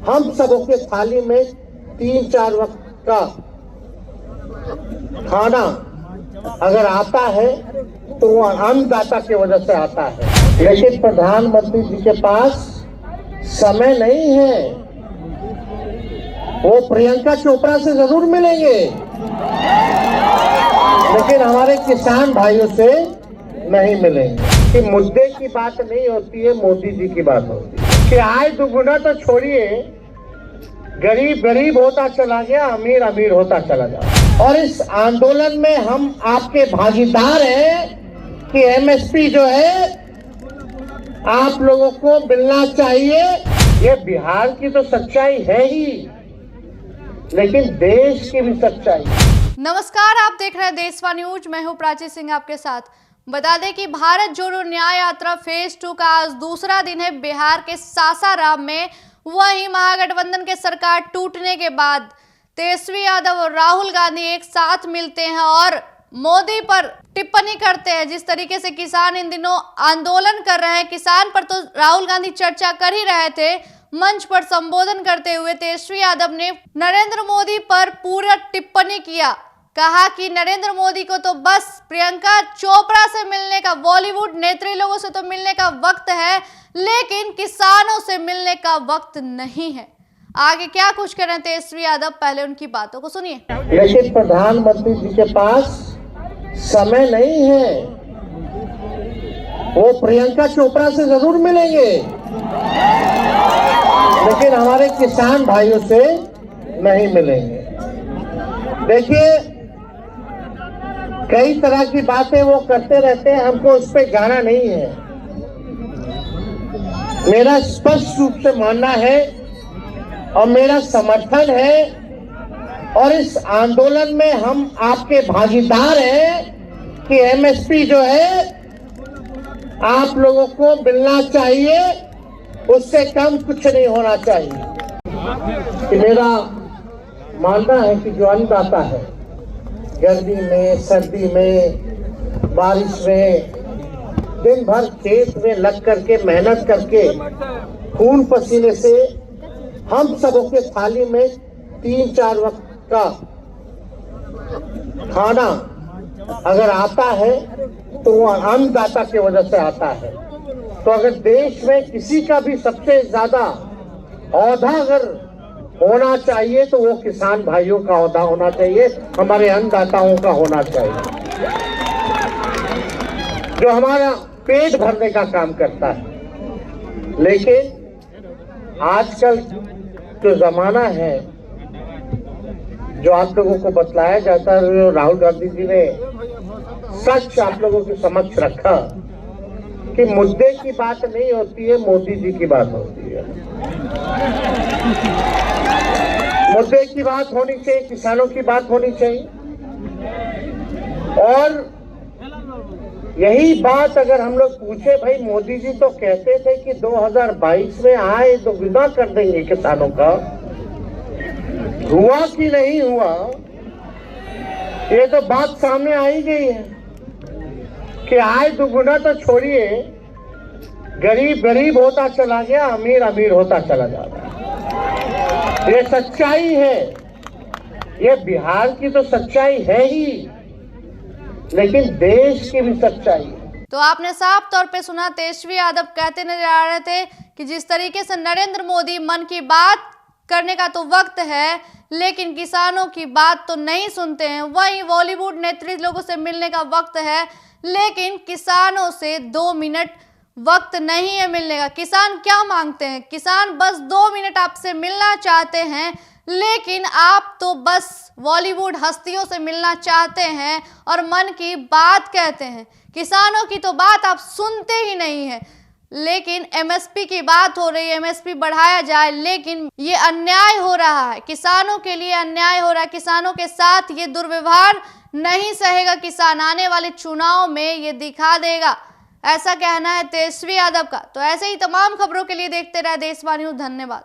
हम सबों के थाली में 3-4 वक्त का खाना अगर आता है तो वो अन्नदाता की वजह से आता है। लेकिन प्रधानमंत्री जी के पास समय नहीं है। वो प्रियंका चोपड़ा से जरूर मिलेंगे, लेकिन हमारे किसान भाइयों से नहीं मिलेंगे। कि मुद्दे की बात नहीं होती है, मोदी जी की बात होती है। कि आय दुगुना तो छोड़िए, गरीब गरीब होता चला गया, अमीर अमीर होता चला गया। और इस आंदोलन में हम आपके भागीदार हैं कि एमएसपी जो है आप लोगों को मिलना चाहिए। ये बिहार की तो सच्चाई है ही, लेकिन देश की भी सच्चाई। नमस्कार, आप देख रहे हैं देशवा न्यूज। मैं हूं प्राची सिंह आपके साथ। बता दें कि भारत जोड़ो न्याय यात्रा फेज 2 का आज दूसरा दिन है बिहार के सासाराम में। वहीं महागठबंधन के सरकार टूटने के बाद तेजस्वी यादव और राहुल गांधी एक साथ मिलते हैं और मोदी पर टिप्पणी करते हैं। जिस तरीके से किसान इन दिनों आंदोलन कर रहे हैं, किसान पर तो राहुल गांधी चर्चा कर ही रहे थे। मंच पर संबोधन करते हुए तेजस्वी यादव ने नरेंद्र मोदी पर पूरा टिप्पणी किया। कहा कि नरेंद्र मोदी को तो बस प्रियंका चोपड़ा से मिलने का, बॉलीवुड नेत्री लोगों से तो मिलने का वक्त है, लेकिन किसानों से मिलने का वक्त नहीं है। आगे क्या कुछ कह रहे हैं तेजस्वी यादव, पहले उनकी बातों को सुनिए। लेकिन प्रधानमंत्री जी के पास समय नहीं है। वो प्रियंका चोपड़ा से जरूर मिलेंगे, लेकिन हमारे किसान भाइयों से नहीं मिलेंगे। देखिए, कई तरह की बातें वो करते रहते हैं, हमको उस पर जाना नहीं है। मेरा स्पष्ट रूप से मानना है और मेरा समर्थन है, और इस आंदोलन में हम आपके भागीदार हैं कि एमएसपी जो है आप लोगों को मिलना चाहिए, उससे कम कुछ नहीं होना चाहिए। कि मेरा मानना है कि जो अन्नदाता है, गर्मी में, सर्दी में, बारिश में, दिन भर खेत में लग करके मेहनत करके खून पसीने से हम सबों के थाली में 3-4 वक्त का खाना अगर आता है तो वो अन्नदाता की वजह से आता है। तो अगर देश में किसी का भी सबसे ज्यादा औहदा अगर होना चाहिए तो वो किसान भाइयों का औहदा होना चाहिए, हमारे अन्नदाताओं का होना चाहिए, जो हमारा पेट भरने का काम करता है। लेकिन आजकल जो जमाना है, जो आप लोगों को बतलाया जाता है, जो राहुल गांधी जी ने सच आप लोगों के समक्ष रखा कि मुद्दे की बात नहीं होती है, मोदी जी की बात होती है। मुद्दे की बात होनी चाहिए, किसानों की बात होनी चाहिए। और यही बात अगर हम लोग पूछे, भाई मोदी जी तो कहते थे कि 2022 में आए तो विदा कर देंगे किसानों का, हुआ कि नहीं हुआ, ये तो बात सामने आ ही गई है। कि आय दुगुना तो छोड़िए, गरीब गरीब होता चला गया, अमीर अमीर होता चला जा रहा है। ये सच्चाई है, ये बिहार की तो सच्चाई है ही, लेकिन देश की भी सच्चाई है। तो आपने साफ तौर पे सुना, तेजस्वी यादव कहते नजर आ रहे थे कि जिस तरीके से नरेंद्र मोदी मन की बात करने का तो वक्त है, लेकिन किसानों की बात तो नहीं सुनते हैं। वहीं बॉलीवुड नेत्री लोगों से मिलने का वक्त है, लेकिन किसानों से 2 मिनट वक्त नहीं है मिलने का। किसान क्या मांगते हैं? किसान बस 2 मिनट आपसे मिलना चाहते हैं, लेकिन आप तो बस बॉलीवुड हस्तियों से मिलना चाहते हैं और मन की बात कहते हैं। किसानों की तो बात आप सुनते ही नहीं है। लेकिन एमएसपी की बात हो रही है, एमएसपी बढ़ाया जाए, लेकिन ये अन्याय हो रहा है, किसानों के लिए अन्याय हो रहा है। किसानों के साथ ये दुर्व्यवहार नहीं सहेगा किसान, आने वाले चुनाव में ये दिखा देगा, ऐसा कहना है तेजस्वी यादव का। तो ऐसे ही तमाम खबरों के लिए देखते रहे देशवा न्यूज। धन्यवाद।